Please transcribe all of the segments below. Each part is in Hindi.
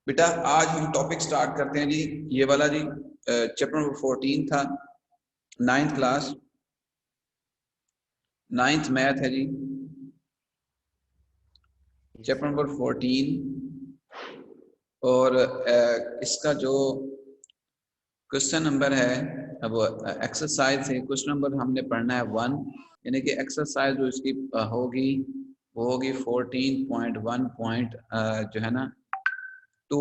बेटा आज हम टॉपिक स्टार्ट करते हैं जी। ये वाला जी चैप्टर नंबर 14 था, 9th क्लास, 9th मैथ है जी, चैप्टर नंबर 14। और इसका जो क्वेश्चन नंबर है, अब एक्सरसाइज है, क्वेश्चन नंबर हमने पढ़ना है 1, यानी कि एक्सरसाइज जो इसकी होगी वो होगी 14.1 जो है ना 2।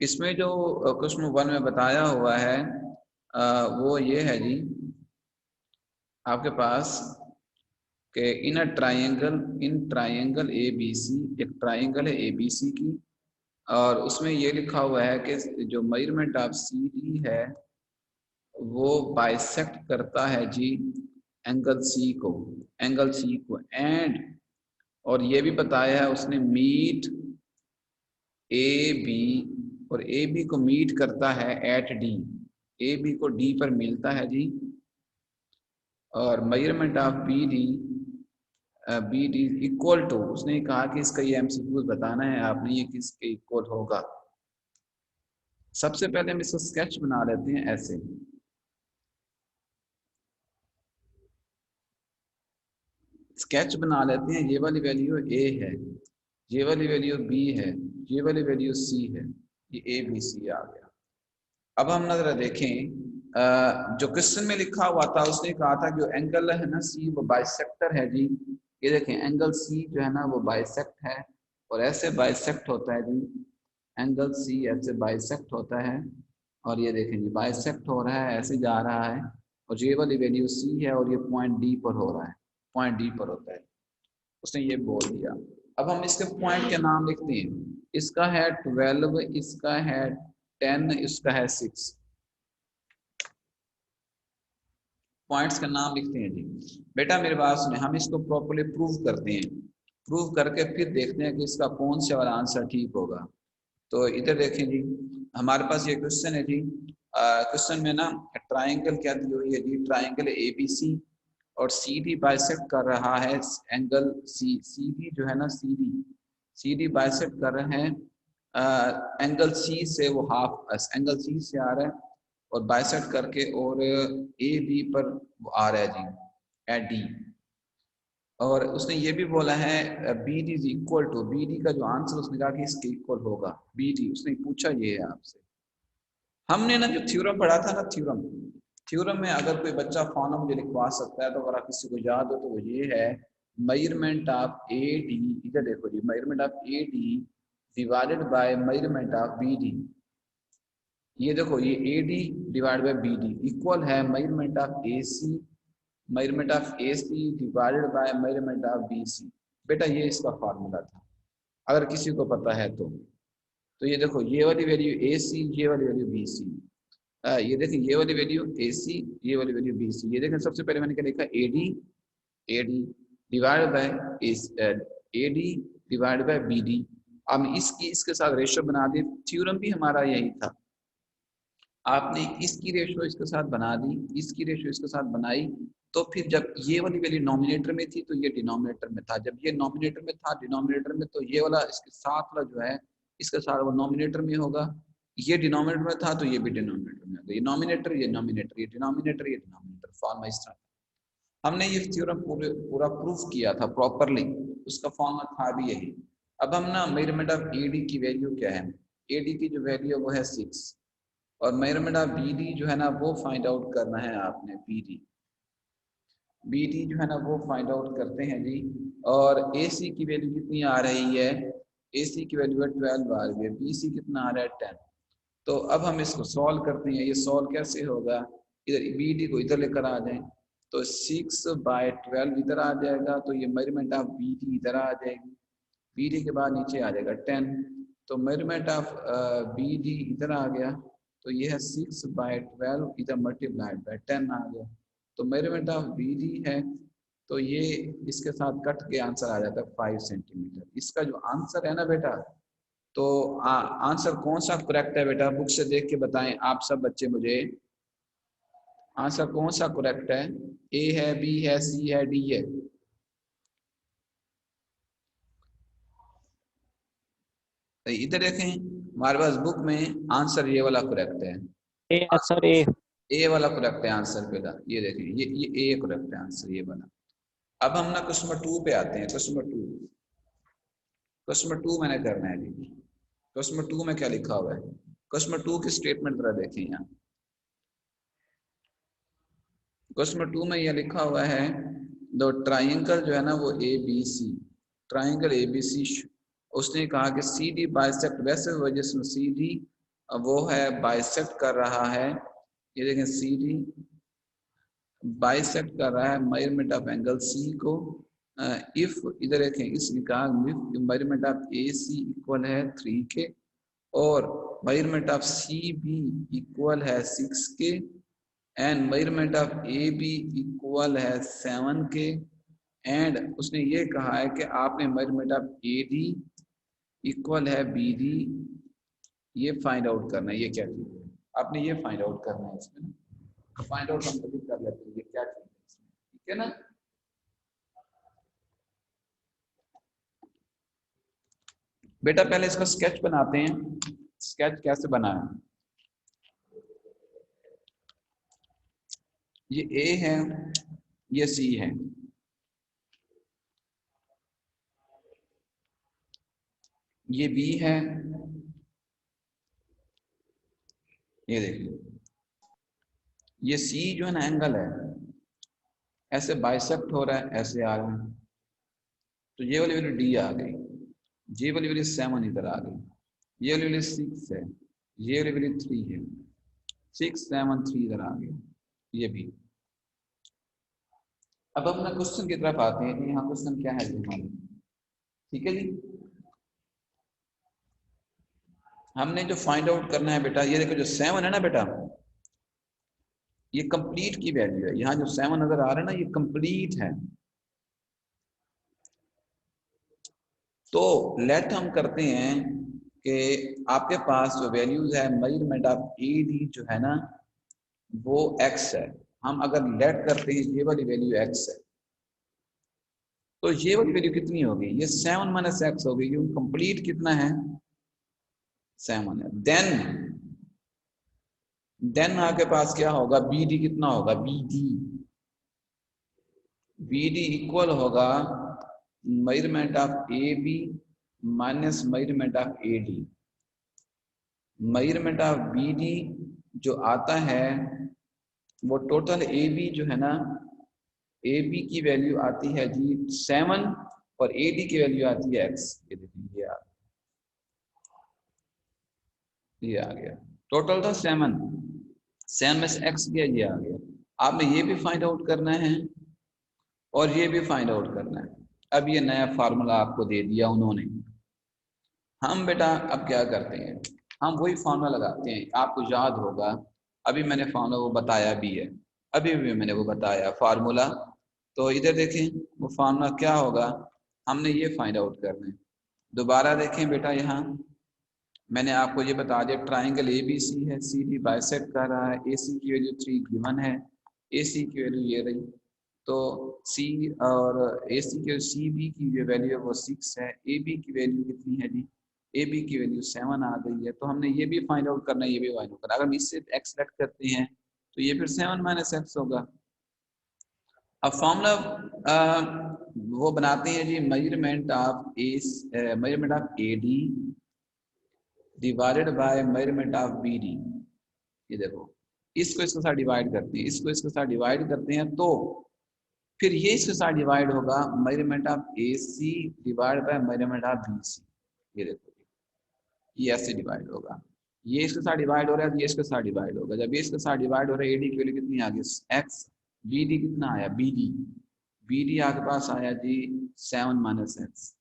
इसमें जो क्वेश्चन 1 में बताया हुआ है वो ये है जी आपके पास कि इन ट्राइंगल ए बी सी, एक ट्राइंगल है ए बी सी की, और उसमें ये लिखा हुआ है कि जो मेजरमेंट ऑफ सी डी है वो बाइसेक्ट करता है जी एंगल सी को एंड, और ये भी बताया है उसने मीट ए बी, और ए बी को मीट करता है एट डी, ए बी को डी पर मिलता है जी, और measurement of B D equal to, उसने कहा कि इसका ये एमसीक्यू बताना है आपने, ये किसके इक्वल होगा। सबसे पहले हम इसका स्केच बना लेते हैं ऐसे। स्केच बना लेते हैं, ये वाली वैल्यू ए है, ये वाली वैल्यू बी है, ये वाली वैल्यू सी है, ये ए बी सी आ गया। अब हम नजर देखें, जो क्वेश्चन में लिखा हुआ था उसने कहा था कि जो एंगल है ना सी वो बाइसेक्टर है जी। ये देखें एंगल सी जो है ना वो बाइसेक्ट है, और ऐसे बाइसेक्ट होता है जी, एंगल सी ऐसे बाइसेक्ट होता है, और ये देखें जी बाइसेक्ट हो रहा है, ऐसे जा रहा है, और ये वाली वैल्यू सी है, और ये पॉइंट डी पर हो रहा है, पॉइंट डी पर होता है, उसने ये बोल दिया। अब हम इसके पॉइंट के नाम लिखते हैं, इसका है 12, इसका है 10, इसका है 6। पॉइंट्स का नाम लिखते हैं जी। बेटा मेरे बात सुने, हम इसको प्रॉपर्ली प्रूव करते हैं, प्रूव करके फिर देखते हैं कि इसका कौन से वाला आंसर ठीक होगा। तो इधर देखें जी, हमारे पास ये क्वेश्चन है जी। क्वेश्चन में ना ट्राइंगल क्या दी हुई है जी, ट्राइंगल ए बी सी, और सी डी बाइसेक्ट कर रहा है एंगल सी, सी डी जो है ना सी डी बाइसेक्ट कर रहे हैं एंगल सी से, वो हाफ एंगल सी से आ रहा है, और बाइसेक्ट करके और ए बी पर वो आ रहा है जी एट डी। और उसने ये भी बोला है B D is equal to, B D का जो आंसर उसने कहा कि इसके इक्वल होगा बी डी, उसने पूछा ये है आपसे। हमने ना जो थ्योरम पढ़ा था ना, थ्योरम में अगर कोई बच्चा फॉर्मूला मुझे लिखवा सकता है तो अगर आप किसी को याद हो तो वो ये है, मेजरमेंट ऑफ ए डी, इधर देखो जी, measurement of A D divided by measurement of B D, ये देखो ये A D divide by B D equal है measurement of A C, measurement of A C divided by measurement of B C. बेटा ये इसका फार्मूला था, अगर किसी को पता है तो ये देखो ये वाली वैल्यू ए सी, ये वाली वैल्यू बी सी, ये देखें ये वाली वैल्यू ए सी, ये वाली वैल्यू बी सी। ये देखें सबसे पहले मैंने क्या लिखा, A D divide by A D divide by B D. अब इसकी इसके साथ रेशो बना दी, थ्योरम भी हमारा यही था, आपने इसकी रेशो इसके साथ बना दी, इसकी रेशो इसके साथ बनाई, तो फिर जब ये वाली वैल्यू नॉमिनेटर में थी तो ये डिनोमिनेटर में था, जब ये नॉमिनेटर में था डिनोमिनेटर में, तो ये वाला इसके साथ वाला जो है इसके साथ वो नॉमिनेटर में होगा, ये डिनोमिनेटर में था तो ये भी डिनोमिनेटर में होगा, ये नॉमिनेटर ये नॉमिनेटर, ये डिनोमिनेटर ये डिनोमिनेटर, फॉर्मा इस तरह। हमने ये थ्योरम पूरा प्रूफ किया था प्रॉपरली, उसका फॉर्मा था भी यही। अब हम ना मेजरमेंट ऑफ ए डी की वैल्यू क्या है, ए डी की जो वैल्यू है वो है 6, और मेजरमेंट ऑफ बी डी जो है ना वो फाइंड आउट करना है आपने, बी डी जो है ना वो फाइंड आउट करते हैं जी। और ए सी की वैल्यू कितनी आ रही है, ए सी की वैल्यू है 12 आ रही है, बी सी कितना आ रहा है 10। तो अब हम इसको सॉल्व करते हैं, ये सॉल्व कैसे होगा, इधर बी डी को इधर लेकर आ जाए, तो 6/12 इधर आ जाएगा, तो ये मेजरमेंट ऑफ बी डी इधर आ जाएगी, बी डी के बाद नीचे आ जाएगा 10, तो मेजरमेंट ऑफ बी डी इधर आ गया, तो ये है 6/12 इधर मल्टीप्लाइड बाय 10 आ गया, तो मेजरमेंट ऑफ बी डी है, तो ये इसके साथ कट के आंसर आ जाता है 5 सेंटीमीटर। इसका जो आंसर है ना बेटा, तो आंसर कौन सा करेक्ट है बेटा, बुक से देख के बताएं आप सब बच्चे मुझे, आंसर कौन सा करेक्ट है, ए है, बी है, सी है, डी है। इधर देखें हमारे पास बुक में आंसर ये वाला करेक्ट है, ए है सर, ए। ए वाला करेक्ट है आंसर पहला, ये देखिए ये ए करेक्ट है आंसर ये वाला। अब हम ना क्वेश्चन नंबर 2 पे आते हैं। क्वेश्चन नंबर 2, क्वेश्चन नंबर 2 मैंने करना है जी। क्वेश्चन नंबर 2 में क्या लिखा हुआ है? क्वेश्चन नंबर 2 की स्टेटमेंट जरा देखें यहाँ। क्वेश्चन नंबर 2 में यह लिखा हुआ है दो ट्राइंगल जो है ना वो A B C, triangle A B C, उसने कहा कि सी डी बाइसेक्ट, वैसे वजह से सी डी वो है बाइसेक्ट कर रहा है, ये देखें सी डी बाइसेक्ट कर रहा है मेजरमेंट ऑफ एंगल सी को। इफ इधर देखें इसने कहा measurement of A C equal है 3 के और measurement of C B equal है 6 के and measurement of A B equal है 7 के एंड उसने ये कहा है कि आपने measurement of A D equal है बी डी ये फाइंड आउट करना है। ये क्या चीज है आपने ये फाइंड आउट करना है इसमें, फाइंड आउट हम कभी कर लेते हैं ये क्या चीज है इसमें, ठीक है ना। बेटा पहले इसका स्केच बनाते हैं। स्केच कैसे बनाया? ये ए है, ये सी है, ये बी है, ये देखिए ये सी जो है ना एंगल है, ऐसे बाइसेक्ट हो रहा है, ऐसे आ रहा है, तो ये वाली वैल्यू डी आ गई, ये वाली वैल्यू 7 इधर आ गई, ये वाली वैल्यू 6 है, ये वाली वैल्यू 3 है, 6 7 3 इधर आ गई, ये भी। अब अपना क्वेश्चन की तरफ आते हैं कि यहाँ क्वेश्चन क्या है जी हमारे, ठीक है जी। हमने जो फाइंड आउट करना है बेटा, ये देखो जो 7 है ना बेटा, ये कंप्लीट की वैल्यू है। यहाँ जो 7 नजर आ रहा है ना ये कंप्लीट है। तो लेट हम करते हैं कि आपके पास जो वैल्यूज है मेजरमेंट ऑफ ए डी जो है ना वो x है। हम अगर लेट करते हैं ये वाली वैल्यू x है, तो ये वाली वैल्यू कितनी होगी? ये 7 माइनस एक्स होगी, क्योंकि कंप्लीट कितना है 7 है। देन आपके पास क्या होगा? बी डी कितना होगा? बी डी इक्वल होगा measurement of A B minus measurement of A D. Measurement of B D जो आता है वो टोटल ए बी जो है ना, ए बी की वैल्यू आती है जी 7 और ए डी की वैल्यू आती है x। ये देखिए ये आ गया, टोटल था 7 में से x गया, ये आ गया। आपने ये भी फाइंड आउट करना है और ये भी फाइंड आउट करना है। अब ये नया फार्मूला आपको दे दिया उन्होंने। हम बेटा अब क्या करते हैं, हम वही फार्मूला लगाते हैं। आपको याद होगा अभी मैंने फार्मूला वो बताया भी है, अभी भी मैंने वो बताया फार्मूला। तो इधर देखें वो फार्मूला क्या होगा, हमने ये फाइंड आउट करना है। दोबारा देखें बेटा, यहाँ मैंने आपको ये बता दिया ट्राइंगल ए बी सी है, सी डी बाइसेक्ट कर रहा है, ए सी की वैल्यू 3 गिवन है, ए सी की वैल्यू ये रही, तो सी और ए सी के सी बी की जो वैल्यू है वो 6 है, ए बी की वैल्यू कितनी है जी? ए बी की वैल्यू 7 आ गई है। तो हमने ये भी फाइंड आउट करना है, ये भी फाइंड आउट करना है। अगर हम इससे एक्स लेट करते हैं तो ये फिर 7 माइनस एक्स होगा। अब फॉर्मूला वो बनाते हैं जी measurement of A D divided by measurement of B D. ये देखो इसको इसके साथ डिवाइड करते हैं, इसको इसके साथ डिवाइड करते हैं, तो फिर ये इसके साथ डिवाइड होगा measurement of A C divide by measurement of B C. ये देखो ये ऐसे डिवाइड होगा, ये इसके साथ डिवाइड हो रहा है, ये इसके साथ डिवाइड होगा। जब ये इसके साथ डिवाइड हो रहा है एडी की वैल्यू कितनी आ गई एक्स, बी डी कितना आया बी डी आपके पास आया जी 7 माइनस एक्स,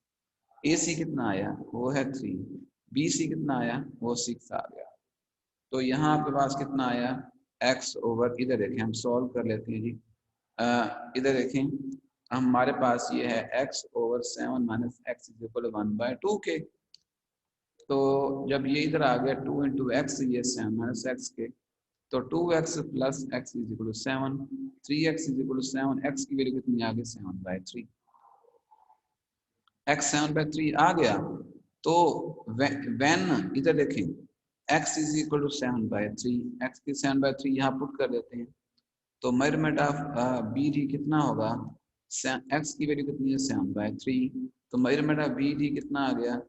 ए सी कितना आया वो है 3, बी सी कितना आया वो 6 आ गया। तो यहाँ आपके पास कितना आया x ओवर, इधर देखें हम सॉल्व कर लेते हैं जी। इधर देखें हमारे पास ये है x over 7 minus x is equal 1/2 के। तो जब ये इधर आ गया 2 इंटू एक्स, ये 7 माइनस एक्स के, तो 2x plus x is equal to 7, 3x is equal to 7, x की वैल्यू कितनी आ गई 7/3, x 7/3 आ गया। तो व्हेन इधर देखें x is equal to 7/3, x की 7/3 यहाँ पुट कर देते हैं, तो मेजरमेंट ऑफ बी डी कितना होगा, x की वैल्यू कितनी है 7/3, तो मेजरमेंट ऑफ बी डी कितना आ गया,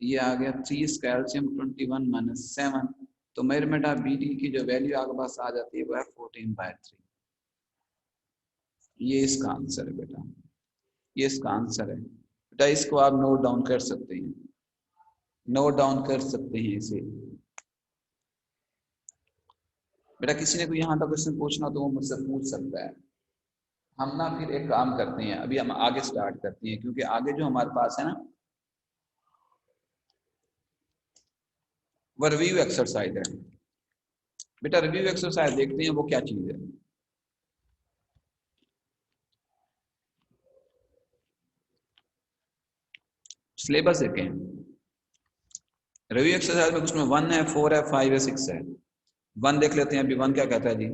ये आ गया 3 कैल्शियम 21 माइनस 7, तो मेजरमेंट ऑफ बी डी की जो वैल्यू आपके पास आ जाती है वो है 14/3। ये इसका आंसर है बेटा, ये इसका आंसर है बेटा, इसको आप नोट डाउन कर सकते हैं, नोट डाउन कर सकते हैं इसे। बेटा किसी ने कोई यहाँ तक क्वेश्चन पूछना तो वो मुझसे पूछ सकता है। हम ना फिर एक काम करते हैं, अभी हम आगे स्टार्ट करते हैं, क्योंकि आगे जो हमारे पास है ना वो रिव्यू एक्सरसाइज है। बेटा रिव्यू एक्सरसाइज देखते हैं वो क्या चीज है। सिलेबस देखें, रिव्यू एक्सरसाइज में कुछ में 1 है, 4 है, 5 है, 6 है। 1 देख लेते हैं, अभी 1 क्या कहता है जी।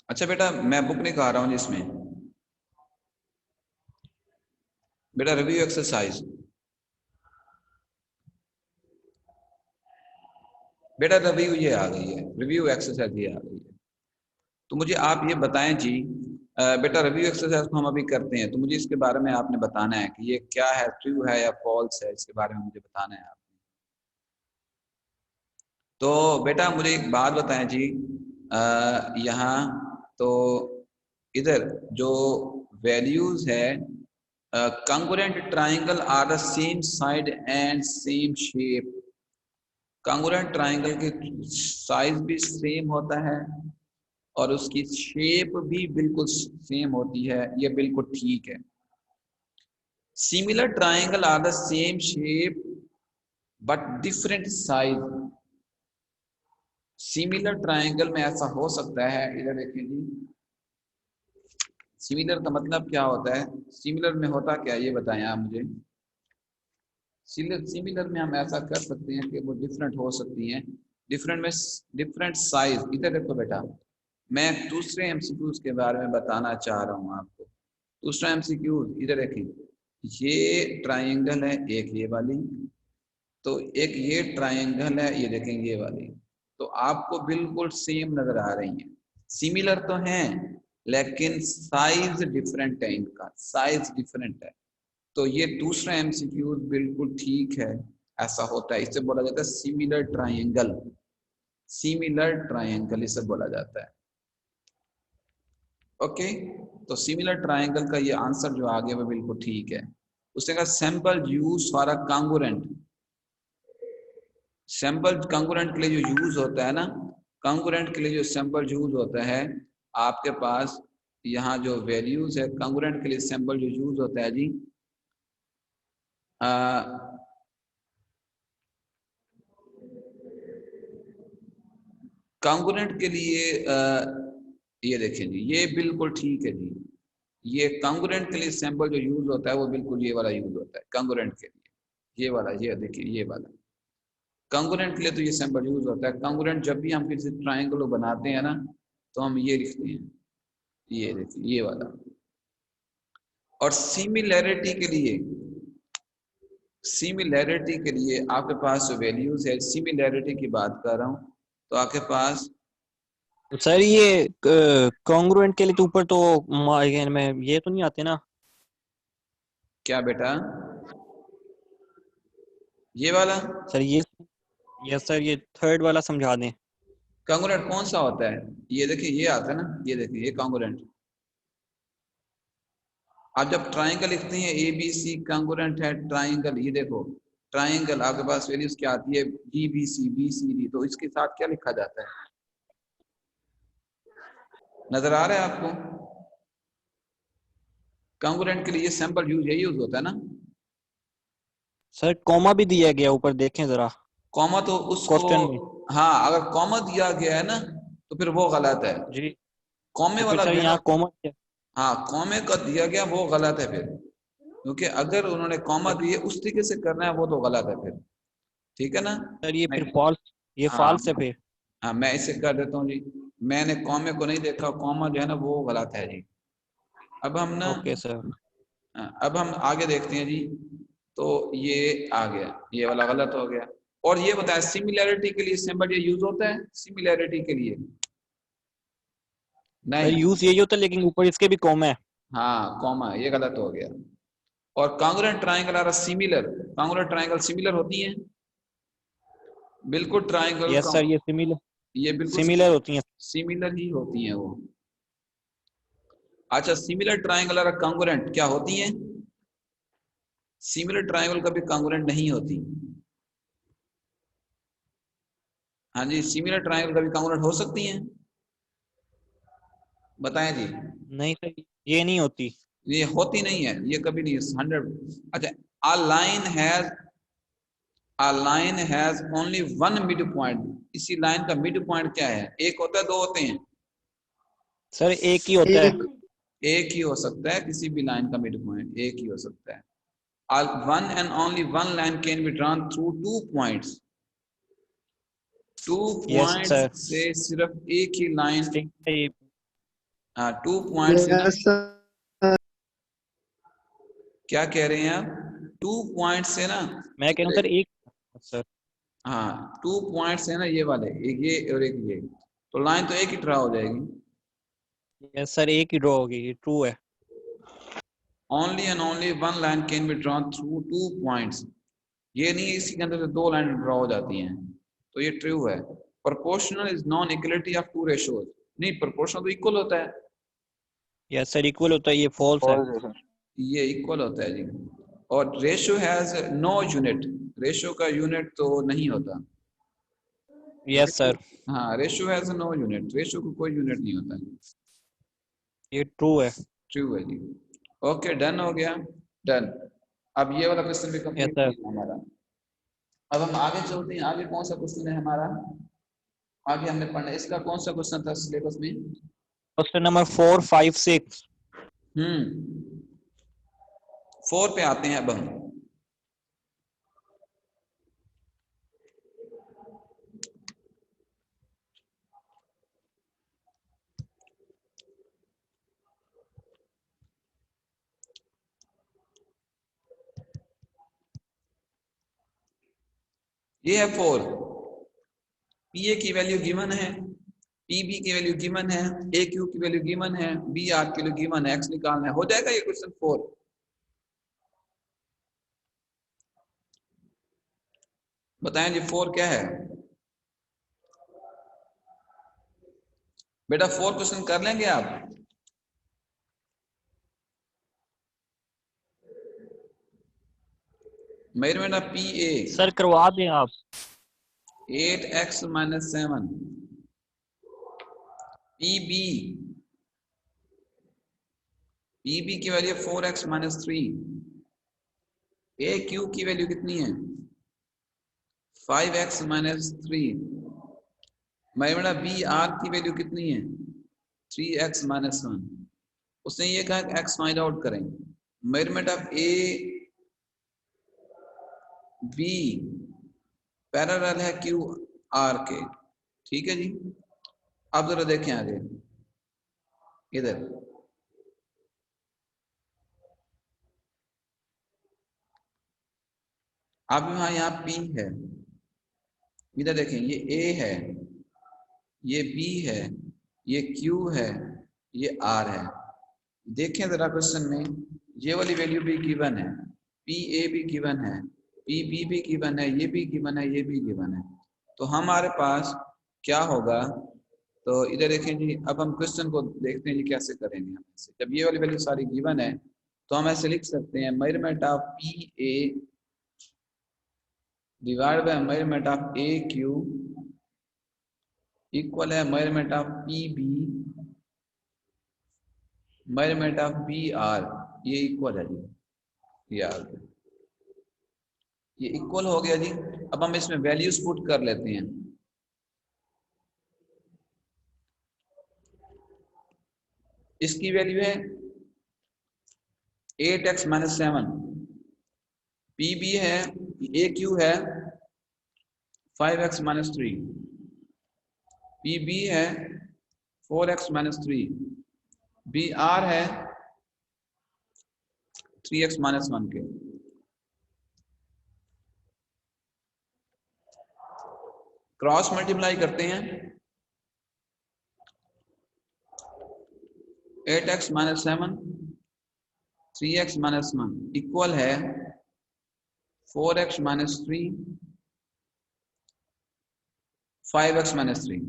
अच्छा बेटा मैं बुक निकाल रहा हूँ जिसमें, बेटा रिव्यू एक्सरसाइज, बेटा रिव्यू ये आ गई है, रिव्यू एक्सरसाइज ये आ गई है। तो मुझे आप ये बताएं जी, बेटा रिव्यू एक्सरसाइज को हम अभी करते हैं, तो मुझे इसके बारे में आपने बताना है कि ये क्या है, ट्रू है या फॉल्स है, इसके बारे में मुझे बताना है आपने। तो बेटा मुझे एक बात बताएं जी, यहाँ तो इधर जो वैल्यूज है, congruent triangle are the same side and same shape। congruent triangle की साइज भी सेम होता है और उसकी शेप भी बिल्कुल सेम होती है, ये बिल्कुल ठीक है। Similar triangle are the same shape but different size. Similar triangle में ऐसा हो सकता है, इधर देखिए जी, सिमिलर का मतलब क्या होता है, सिमिलर में होता क्या ये बताएं आप मुझे। सिमिलर में हम ऐसा कर सकते हैं कि वो डिफरेंट हो सकती हैं, डिफरेंट में डिफरेंट साइज। इधर देखो बेटा, मैं दूसरे एमसीक्यूज के बारे में बताना चाह रहा हूँ आपको। दूसरा एमसीक्यूज इधर देखिए, ये ट्राइंगल है एक ये वाली, तो एक ये ट्राइंगल है ये देखें ये वाली, तो आपको बिल्कुल सेम नजर आ रही है, सिमिलर तो हैं लेकिन साइज डिफरेंट है, इनका साइज डिफरेंट है। तो ये दूसरा एमसीक्यू बिल्कुल ठीक है, ऐसा होता है, इसे बोला जाता है सिमिलर ट्राइंगल। सिमिलर ट्राइंगल इसे बोला जाता है। ओके, तो सिमिलर ट्राइंगल का ये आंसर जो आ गया वो बिल्कुल ठीक है। उसने कहा sample use for a congruent. Sample congruent के लिए जो यूज होता है ना, कांगुरेंट के लिए जो सैंपल यूज होता है, आपके पास यहाँ जो वैल्यूज है कांगुरेंट के लिए सैंपल जो यूज होता है जी, कांगुरेंट के लिए ये देखें जी, ये बिल्कुल ठीक है जी। ये कांगुरेंट के लिए सैंपल जो यूज होता है वो बिल्कुल ये वाला यूज होता है कांगुरेंट के लिए, ये वाला, ये देखिए ये वाला कांगुरेंट के लिए तो ये सैंपल यूज होता है। कांगुरेंट जब भी हम किसी ट्राइंगल को बनाते हैं ना, तो हम ये लिखते हैं, ये देखिए ये वाला। और सिमिलैरिटी के लिए, सिमिलैरिटी के लिए आपके पास जो वैल्यूज है, सिमिलैरिटी की बात कर रहा हूँ, तो आपके पास सर ये कॉन्ग्रुएंट के लिए तो ऊपर तो मार्जिन में ये तो नहीं आते ना। क्या बेटा, ये वाला सर ये यस सर, ये थर्ड वाला समझा दें। कांगुरेंट कौन सा होता है, ये देखिए ये आता है ना, ये देखिए ये कांगुरेंट। आप जब ट्राइंगल लिखते हैं ए बी सी कांगुरेंट है ट्राइंगल, ये देखो ट्राइंगल आपके पास वैल्यूज क्या आती है, DBC BCD, तो इसके साथ क्या लिखा जाता है, नजर आ रहा है आपको? कॉन्ग्रुएंट के लिए ये सैंपल यूज यही यूज होता है ना। सर कॉमा भी दिया गया ऊपर, देखें जरा कॉमा तो उसको, क्वेश्चन में। हाँ अगर कॉमा दिया गया है ना तो फिर वो गलत है, जी कॉमे तो फिर वाला सर जो है ना, यहाँ कॉमा हाँ कॉमे का दिया गया वो गलत है फिर, क्योंकि अगर उन्होंने कॉमा दिए उस तरीके से करना है वो तो गलत है फिर, ठीक है ना। सर ये मैं, फिर फॉल्स, ये हाँ फॉल्स है फिर। हाँ मैं इसे कर देता हूँ जी, मैंने कॉमे को नहीं देखा, कॉमा जो है ना वो गलत है जी। अब हम ना, ओके सर। अब हम आगे देखते हैं जी, तो ये आ गया, ये वाला गलत हो गया। और ये बताया सिमिलैरिटी के लिए सिंबल ये यूज होता है, सिमिलैरिटी के लिए सर नहीं, यूज यही होता है लेकिन ऊपर इसके भी कॉमा है। हाँ कॉमा ये गलत हो गया। और कांग्रुएंट ट्रायंगल आ रहा सिमिलर, कांग्रुएंट ट्रायंगल सिमिलर होती है, बिल्कुल ट्रायंगल यस सर, ये सिमिलर, ये बिल्कुल सिमिलर होती हैं। सिमिलर ही होती है वो। अच्छा सिमिलर ट्रायंगल और कांग्रुएंट क्या होती हैं, सिमिलर ट्रायंगल कभी कांग्रुएंट नहीं होती। हाँ जी, सिमिलर ट्रायंगल कभी कांग्रुएंट हो सकती हैं, बताएं जी। नहीं सर ये नहीं होती। ये होती नहीं है, ये कभी नहीं, 100। अच्छा, a line has a line has only one mid point, इसी लाइन का मिड पॉइंट क्या है, एक होता है दो होते हैं, सर एक ही होता है। एक ही हो सकता है, किसी भी लाइन का मिड पॉइंट एक ही हो सकता है। One and only one line can be drawn through 2 points, 2 points sir से सिर्फ एक ही लाइन, ठीक है ये। 2 points से ना, क्या कह रहे हैं आप, 2 points से ना, मैं कह रहा हूँ सर एक, सर हाँ 2 points है ना ये वाले, एक ये और एक ये, तो लाइन तो एक ही ड्रा हो जाएगी। यस सर एक ही ड्रॉ होगी, ये ट्रू है। Only and only one line can be drawn through 2 points, ये नहीं इसी के अंदर से दो लाइन ड्रॉ हो जाती हैं, तो ये ट्रू है। Proportional is non equality of two ratios, नहीं प्रोपोर्शनल तो इक्वल होता है, यस सर इक्वल होता है, ये फॉल्स है। ये इक्वल होता है जी। और ratio has no unit, ratio का यूनिट तो नहीं होता, यस सर हाँ ratio has no unit, ratio को कोई यूनिट नहीं होता, ये ट्रू है। ट्रू है जी। ओके डन हो गया, डन। अब ये वाला क्वेश्चन भी यस कंप्लीट सर। किया हमारा। अब हम आगे चलते हैं, आगे कौन सा क्वेश्चन है हमारा, आगे हमने पढ़ना, इसका कौन सा क्वेश्चन था सिलेबस में, क्वेश्चन नंबर 4, 5, 6। 4 पे आते हैं अब हम। ये है 4, पी ए की वैल्यू गिवन है, पी बी की वैल्यू गिवन है, ए क्यू की वैल्यू गिवन है, बी आर की वैल्यू गिवन है, एक्स निकालना है, हो जाएगा ये क्वेश्चन 4। बताएं जी 4 क्या है, बेटा 4 क्वेश्चन कर लेंगे आप, मेरे बेटा पी ए सर करवा दें आप। 8x - 7, P B, P B की वैल्यू 4x - 3, ए क्यू की वैल्यू कितनी है 5x - 3, मेरे बेटा बी आर की वैल्यू कितनी है 3x - 1, उसने ये कहा x फाइंड आउट करें, मेरे बेटा ए बी पैरेलल है क्यू आर के, ठीक है जी। अब जरा देखें आगे, इधर अब यहाँ P है, इधर देखें ये A है, ये B है, ये Q है, ये R है। देखें जरा क्वेश्चन में, ये वाली वैल्यू भी गिवन है, पी ए भी गिवन है, पी बी भी गिवन है, ये भी गिवन है, ये भी गिवन है, तो हमारे पास क्या होगा, तो इधर देखें जी, अब हम क्वेश्चन को देखते हैं जी कैसे करेंगे हम ऐसे, जब ये वाली वैल्यू सारी गिवन है तो हम ऐसे लिख सकते हैं measurement of P A divide by measurement of A Q equal है measurement of P B measurement of B R, ये इक्वल है जी, ये इक्वल हो गया जी। अब हम इसमें वैल्यूज पुट कर लेते हैं। इसकी वैल्यू है 8x माइनस 7, पी बी है, ए क्यू है 5x माइनस 3, पी बी है 4x माइनस 3, बी आर है 3x माइनस 1 के। क्रॉस मल्टीप्लाई करते हैं, 8x minus 7 3x minus 1 equal है 4x माइनस 3 5x माइनस 3।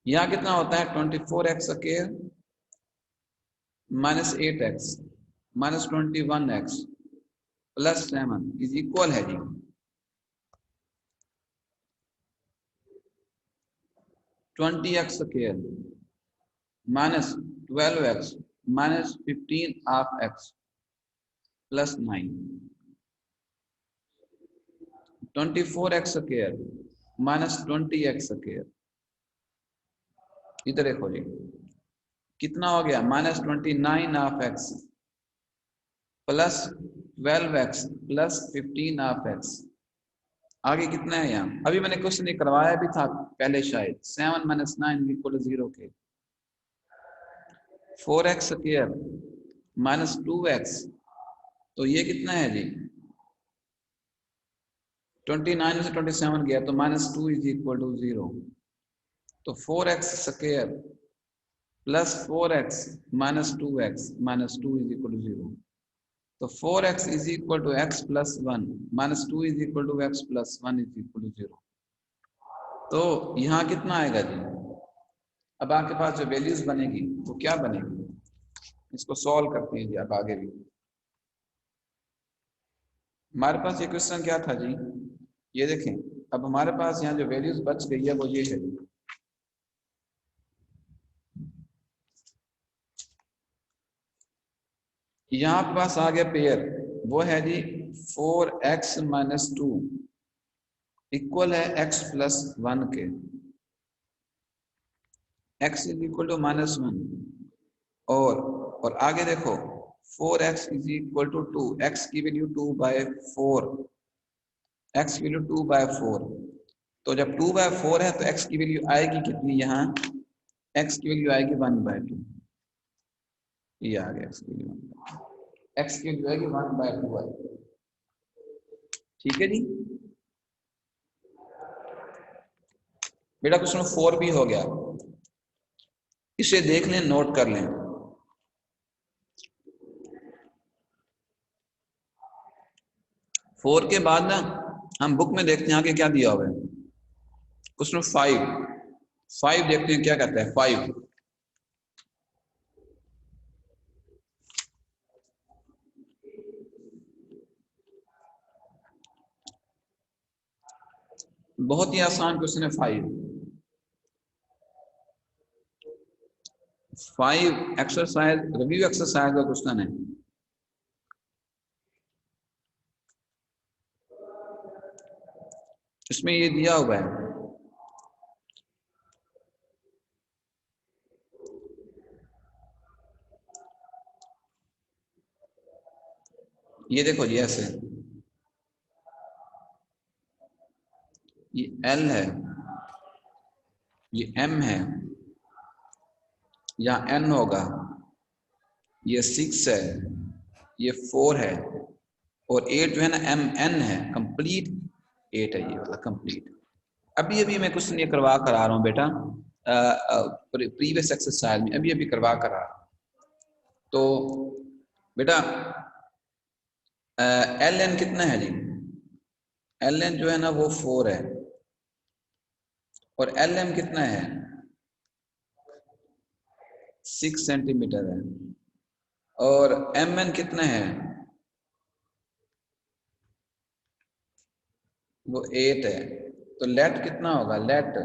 यहां कितना होता है 24x square minus 8x minus 21x plus 7 is equal है जी 20x square minus 12x minus 15 half x plus 9, 24x square minus 20x square. इधर देखो जी कितना हो गया minus 29 half x plus 12x plus 15 half x। आगे कितना है यहाँ, अभी मैंने क्वेश्चन ये करवाया भी था पहले शायद, 7 माइनस 9 इक्वल 0 के 4x स्क्वायर माइनस 2x, तो ये कितना है जी 29 से 27 गया तो माइनस 2 इज इक्वल टू 0, तो 4x square plus 4x minus 2x minus 2 is equal to 0, तो 4x is equal to x plus 1 minus 2 is equal to x plus 1 is equal to 0। तो यहाँ कितना आएगा जी, अब आपके पास जो वैल्यूज बनेगी वो क्या बनेगी, इसको सॉल्व करते हैं जी। अब आगे भी हमारे पास ये क्वेश्चन क्या था जी, ये देखें। अब हमारे पास यहाँ जो वैल्यूज बच गई है वो ये है जी, यहाँ पे पास आ गया पेयर, वो है जी 4x माइनस 2 इक्वल है x प्लस 1 के, x is equal to minus 1 और आगे देखो 4x is equal to 2, x की वैल्यू 2/4, x की वैल्यू 2/4, तो जब 2/4 है तो x की वैल्यू आएगी कितनी, यहाँ x की वैल्यू आएगी 1/2, ये आ गया x की वैल्यू, x की वैल्यू आएगी 1/2 आएगी। ठीक है जी, बेटा क्वेश्चन 4 भी हो गया, इसे देख लें, नोट कर लें। फोर के बाद ना हम बुक में देखते हैं आगे क्या दिया हुआ है। क्वेश्चन 5 देखते हैं क्या कहता है। 5 बहुत ही आसान क्वेश्चन है। 5 एक्सरसाइज, रिव्यू एक्सरसाइज का क्वेश्चन है। इसमें ये दिया हुआ है, ये देखो जी, ऐसे ये L है, ये M है, यहाँ N होगा, ये 6 है, ये 4 है और 8 जो है ना MN है, कंप्लीट 8 है, ये मतलब कंप्लीट। अभी मैं क्वेश्चन ये करवा कर आ रहा हूँ बेटा, प्रीवियस एक्सरसाइज में अभी करवा कर आ रहा हूँ। तो बेटा LN कितना है जी, LN जो है ना वो 4 है और LM कितना है 6 सेंटीमीटर है और MN कितना है वो 8 है। तो लेट कितना होगा, लेट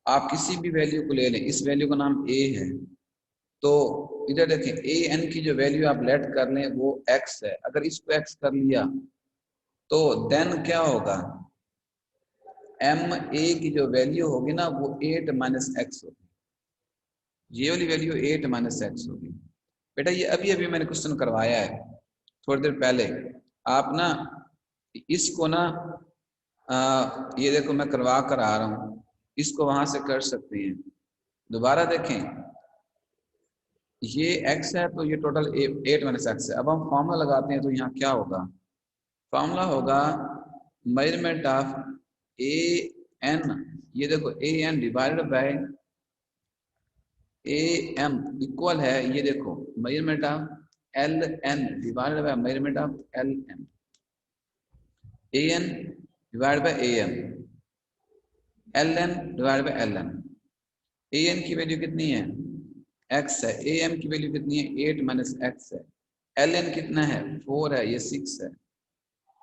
आप किसी भी वैल्यू को ले लें, इस वैल्यू का नाम a है, तो इधर देखें a n की जो वैल्यू आप लेट कर लें वो x है। अगर इसको x कर लिया तो देन क्या होगा, m a की जो वैल्यू होगी ना वो 8 माइनस एक्स होगी, ये वाली वैल्यू 8 माइनस एक्स होगी। बेटा ये अभी अभी मैंने क्वेश्चन करवाया है थोड़ी देर पहले, आप ना इसको ना ये देखो मैं करवा कर आ रहा हूँ, इसको वहां से कर सकते हैं। दोबारा देखें, ये x है तो ये टोटल 8 माइनस एक्स है। अब हम फॉर्मूला लगाते हैं तो यहाँ क्या होगा, फॉर्मूला होगा मेजरमेंट ऑफ ए एन, ये देखो A N divided by A M equal है, ये देखो measurement of L N divided by measurement of L M, A N divided by A M, L N divided by L N. A N की वैल्यू कितनी है, x है, ए एम की वैल्यू कितनी है 8 माइनस एक्स है, एल एन कितना है 4 है, ये 6 है।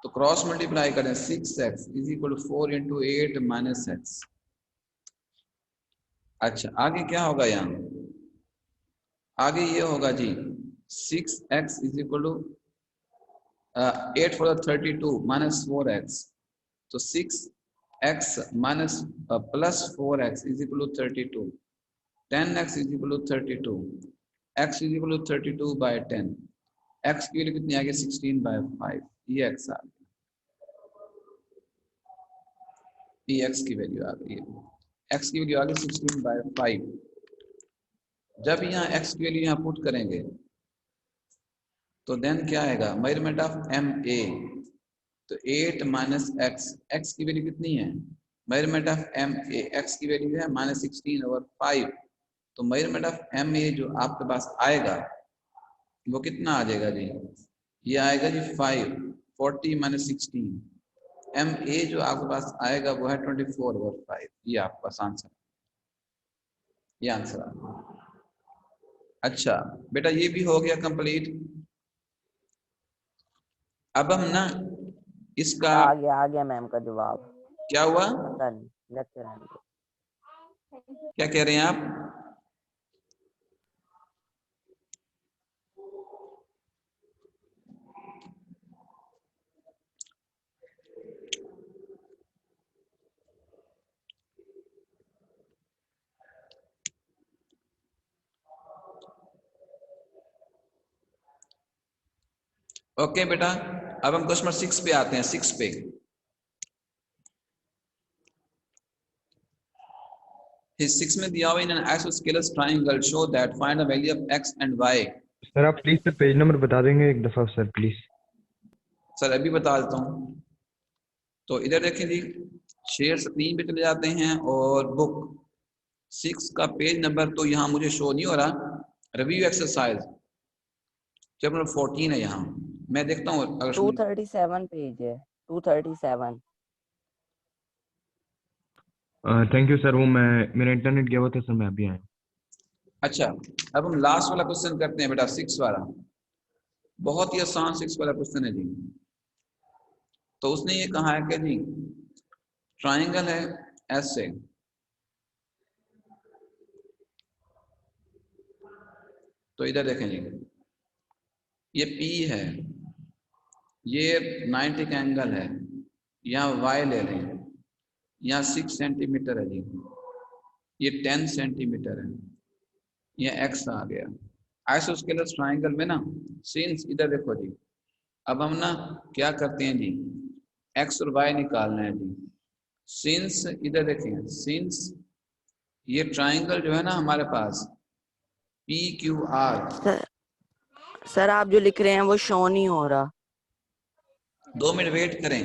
तो क्रॉस मल्टीप्लाई करें 6x is equal to 4 into 8 minus x. अच्छा आगे क्या होगा, यहाँ आगे ये होगा जी 6x is equal to 8 for the 32 minus 4x, तो 6x minus plus 4x is equal to 32, 10x is equal to 32, x is equal to 32 by 10, x की वैल्यू कितनी आ गई 16 by 5, ये x आ गया, ये x की वैल्यू आ गई है, x की वैल्यू आ गई 16 by 5। जब यहाँ x की वैल्यू यहाँ पुट करेंगे तो देन क्या आएगा, मेजरमेंट ऑफ एम ए, तो 8 माइनस एक्स, एक्स की वैल्यू कितनी है, measurement of M A, x की वैल्यू है माइनस 16 ओवर 5, तो मेजरमेंट ऑफ एम ए जो आपके पास आएगा वो कितना आ जाएगा जी, ये आएगा जी 5, 40 माइनस 16, एम ए जो आपके पास आएगा वो है 24 ओवर 5, ये आपके पास आंसर, ये आंसर आ गया। अच्छा बेटा ये भी हो गया कंप्लीट। अब हम ना इसका आ गया मैम का जवाब। क्या हुआ, पता नहीं, लेक्चर है। क्या कह रहे हैं आप, ओके बेटा अब हम क्वेश्चन 6 पे आते हैं, 6 पे। His 6 में दिया हुआ in an isosceles triangle show that find the value of x and y। Sir आप प्लीज सर पेज नंबर बता देंगे एक दफा सर प्लीज। सर अभी बता देता हूँ, तो इधर देखें जी, शेयर स्क्रीन पे चले जाते हैं और बुक 6 का पेज नंबर तो यहाँ मुझे शो नहीं हो रहा, रिव्यू एक्सरसाइज चैप्टर 14 है, यहाँ मैं देखता हूँ अगर 237 पेज है, 237। थैंक यू सर, वो मेरा इंटरनेट गया हुआ था सर, मैं अभी आया। अच्छा अब हम लास्ट वाला क्वेश्चन करते हैं बेटा, 6 वाला, बहुत ही आसान 6 वाला क्वेश्चन है जी। तो उसने ये कहा है कि जी ट्रायंगल है ऐसे, तो इधर देखें जी, ये P है, ये 90 का एंगल है, यहाँ Y ले लें, यहाँ 6 सेंटीमीटर है जी, ये 10 सेंटीमीटर है, ये x आ गया। आइसोस्केलस ट्रायंगल में ना सिंस इधर देखो जी, अब हम ना क्या करते हैं जी, x और y निकालना है जी। सिंस इधर देखें, सिंस ये ट्रायंगल जो है ना हमारे पास PQR, सर आप जो लिख रहे हैं वो शो नहीं हो रहा। 2 मिनट वेट करें,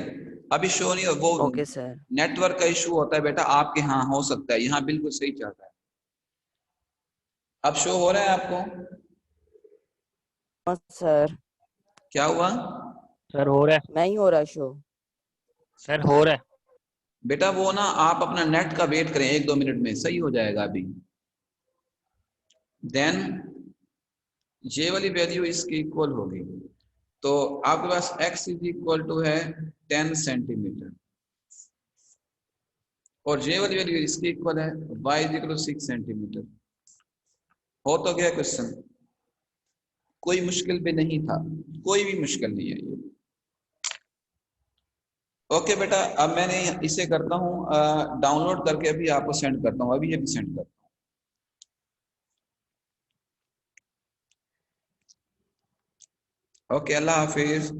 अभी शो नहीं हो, वो ओके सर। नेटवर्क का इशू होता है बेटा, आपके यहाँ हो सकता है, यहाँ बिल्कुल सही चल रहा है। अब शो हो रहा है आपको सर क्या हुआ, सर हो रहा है, नहीं हो रहा शो। सर हो रहा है। बेटा वो ना आप अपना नेट का वेट करें 1-2 मिनट में सही हो जाएगा अभी। देन ये वाली वैल्यू इसकी इक्वल होगी, तो आपके पास x इज इक्वल टू है 10 सेंटीमीटर, और जे वाली वैल्यू इसके इक्वल है, y is equal to 6 centimetre. हो तो गया क्वेश्चन, कोई मुश्किल भी नहीं था, कोई भी मुश्किल नहीं है ये। ओके बेटा, अब मैंने इसे करता हूँ डाउनलोड करके अभी आपको सेंड करता हूँ, अभी सेंड करता हूँ। ओके, अल्लाह हाफिज।